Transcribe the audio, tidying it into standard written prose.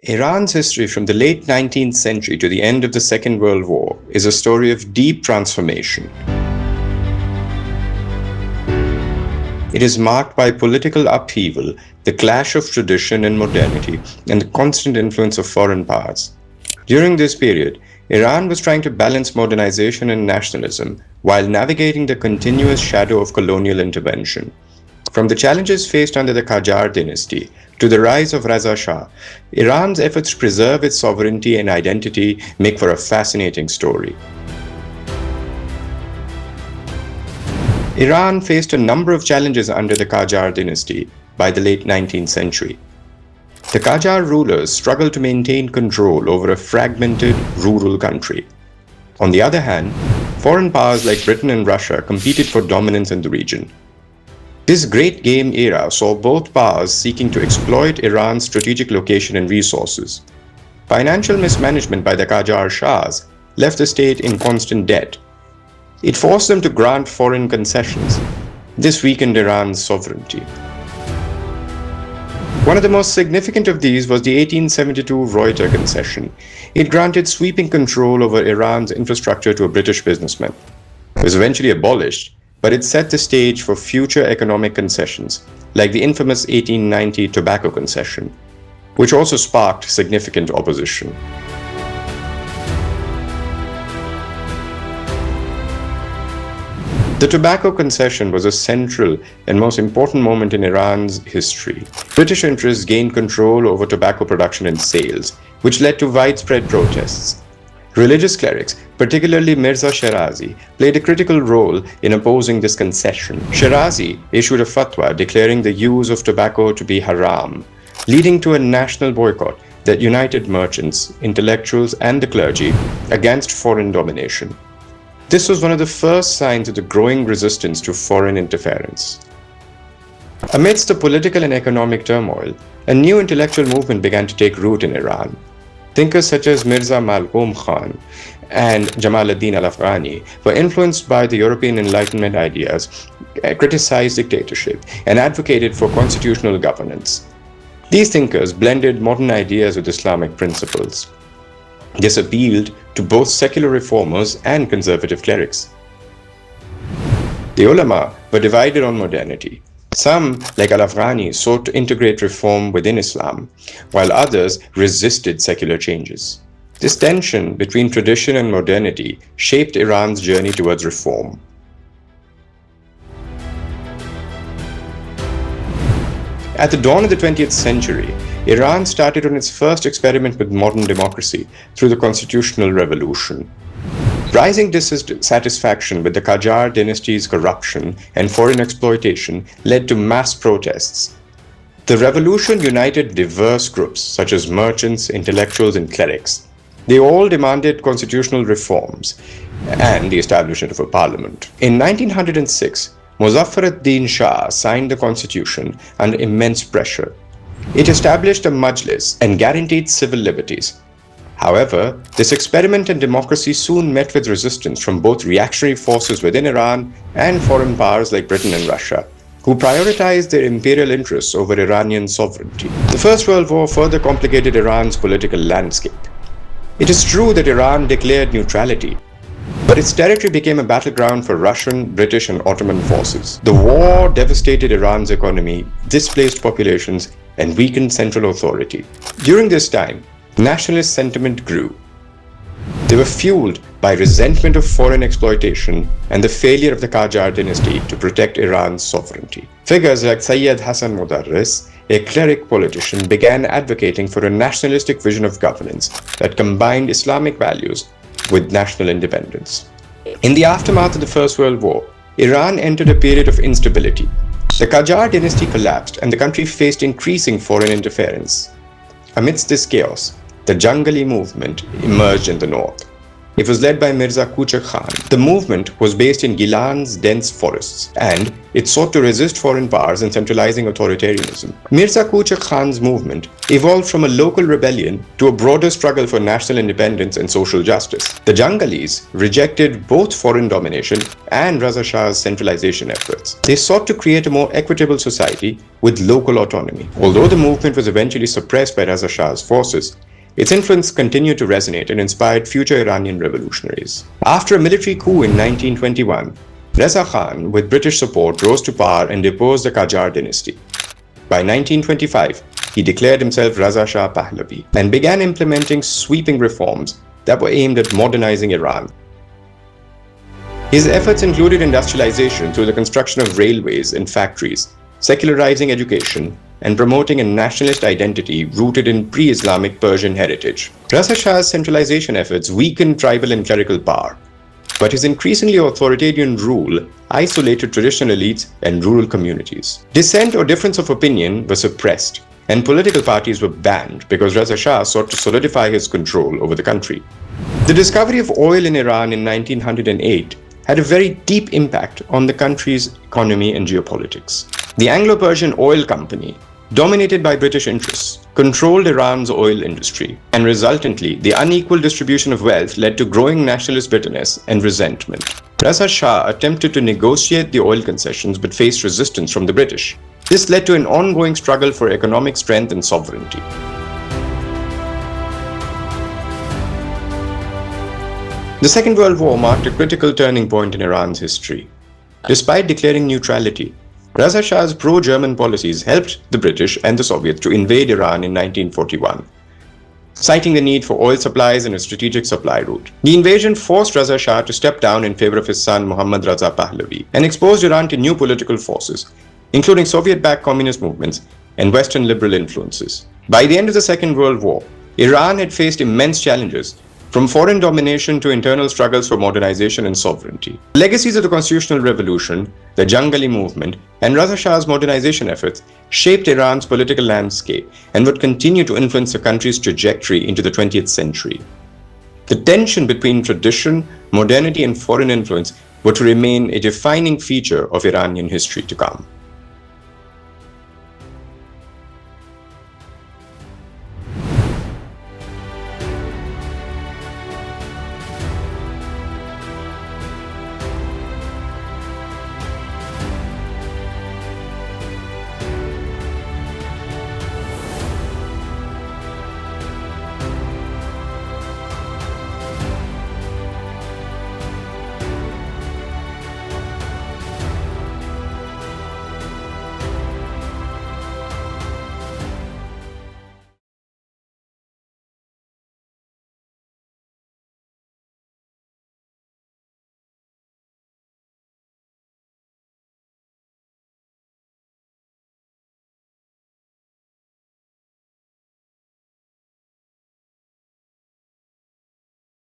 Iran's history from the late 19th century to the end of the Second World War is a story of deep transformation. It is marked by political upheaval, the clash of tradition and modernity, and the constant influence of foreign powers. During this period, Iran was trying to balance modernization and nationalism while navigating the continuous shadow of colonial intervention. From the challenges faced under the Qajar dynasty to the rise of Reza Shah, Iran's efforts to preserve its sovereignty and identity make for a fascinating story. Iran faced a number of challenges under the Qajar dynasty by the late 19th century. The Qajar rulers struggled to maintain control over a fragmented, rural country. On the other hand, foreign powers like Britain and Russia competed for dominance in the region. This Great Game era saw both powers seeking to exploit Iran's strategic location and resources. Financial mismanagement by the Qajar Shahs left the state in constant debt. It forced them to grant foreign concessions. This weakened Iran's sovereignty. One of the most significant of these was the 1872 Reuter Concession. It granted sweeping control over Iran's infrastructure to a British businessman. It was eventually abolished, but it set the stage for future economic concessions, like the infamous 1890 Tobacco Concession, which also sparked significant opposition. The Tobacco Concession was a central and most important moment in Iran's history. British interests gained control over tobacco production and sales, which led to widespread protests. Religious clerics, particularly Mirza Shirazi, played a critical role in opposing this concession. Shirazi issued a fatwa declaring the use of tobacco to be haram, leading to a national boycott that united merchants, intellectuals, and the clergy against foreign domination. This was one of the first signs of the growing resistance to foreign interference. Amidst the political and economic turmoil, a new intellectual movement began to take root in Iran. Thinkers such as Mirza Malgum Khan and Jamaluddin al-Afghani were influenced by the European Enlightenment ideas, criticized dictatorship, and advocated for constitutional governance. These thinkers blended modern ideas with Islamic principles. This appealed to both secular reformers and conservative clerics. The ulama were divided on modernity. Some, like al-Afghani, sought to integrate reform within Islam, while others resisted secular changes. This tension between tradition and modernity shaped Iran's journey towards reform. At the dawn of the 20th century, Iran started on its first experiment with modern democracy through the constitutional revolution. Rising dissatisfaction with the Qajar dynasty's corruption and foreign exploitation led to mass protests. The revolution united diverse groups such as merchants, intellectuals, and clerics. They all demanded constitutional reforms and the establishment of a parliament. In 1906, Muzaffar ad-Din Shah signed the constitution under immense pressure. It established a majlis and guaranteed civil liberties. However, this experiment in democracy soon met with resistance from both reactionary forces within Iran and foreign powers like Britain and Russia, who prioritized their imperial interests over Iranian sovereignty. The First World War further complicated Iran's political landscape. It is true that Iran declared neutrality, but its territory became a battleground for Russian, British, and Ottoman forces. The war devastated Iran's economy, displaced populations, and weakened central authority. During this time, nationalist sentiment grew. They were fueled by resentment of foreign exploitation and the failure of the Qajar dynasty to protect Iran's sovereignty. Figures like Sayyid Hassan Mudarris, a cleric politician, began advocating for a nationalistic vision of governance that combined Islamic values with national independence. In the aftermath of the First World War, Iran entered a period of instability. The Qajar dynasty collapsed and the country faced increasing foreign interference. Amidst this chaos, the Jangali movement emerged in the north. It was led by Mirza Kuchak Khan. The movement was based in Gilan's dense forests, and it sought to resist foreign powers and centralizing authoritarianism. Mirza Kuchak Khan's movement evolved from a local rebellion to a broader struggle for national independence and social justice. The Jangalis rejected both foreign domination and Reza Shah's centralization efforts. They sought to create a more equitable society with local autonomy. Although the movement was eventually suppressed by Reza Shah's forces, its influence continued to resonate and inspired future Iranian revolutionaries. After a military coup in 1921, Reza Khan, with British support, rose to power and deposed the Qajar dynasty. By 1925, he declared himself Reza Shah Pahlavi and began implementing sweeping reforms that were aimed at modernizing Iran. His efforts included industrialization through the construction of railways and factories, secularizing education, and promoting a nationalist identity rooted in pre-Islamic Persian heritage. Reza Shah's centralization efforts weakened tribal and clerical power, but his increasingly authoritarian rule isolated traditional elites and rural communities. Dissent or difference of opinion were suppressed, and political parties were banned because Reza Shah sought to solidify his control over the country. The discovery of oil in Iran in 1908 had a very deep impact on the country's economy and geopolitics. The Anglo-Persian Oil Company, dominated by British interests, controlled Iran's oil industry, and resultantly, the unequal distribution of wealth led to growing nationalist bitterness and resentment. Reza Shah attempted to negotiate the oil concessions but faced resistance from the British. This led to an ongoing struggle for economic strength and sovereignty. The Second World War marked a critical turning point in Iran's history. Despite declaring neutrality, Reza Shah's pro-German policies helped the British and the Soviets to invade Iran in 1941, citing the need for oil supplies and a strategic supply route. The invasion forced Reza Shah to step down in favor of his son Mohammad Reza Pahlavi and exposed Iran to new political forces, including Soviet-backed communist movements and Western liberal influences. By the end of the Second World War, Iran had faced immense challenges, from foreign domination to internal struggles for modernization and sovereignty. Legacies of the Constitutional Revolution, the Jangali movement, and Reza Shah's modernization efforts shaped Iran's political landscape and would continue to influence the country's trajectory into the 20th century. The tension between tradition, modernity, and foreign influence would remain a defining feature of Iranian history to come.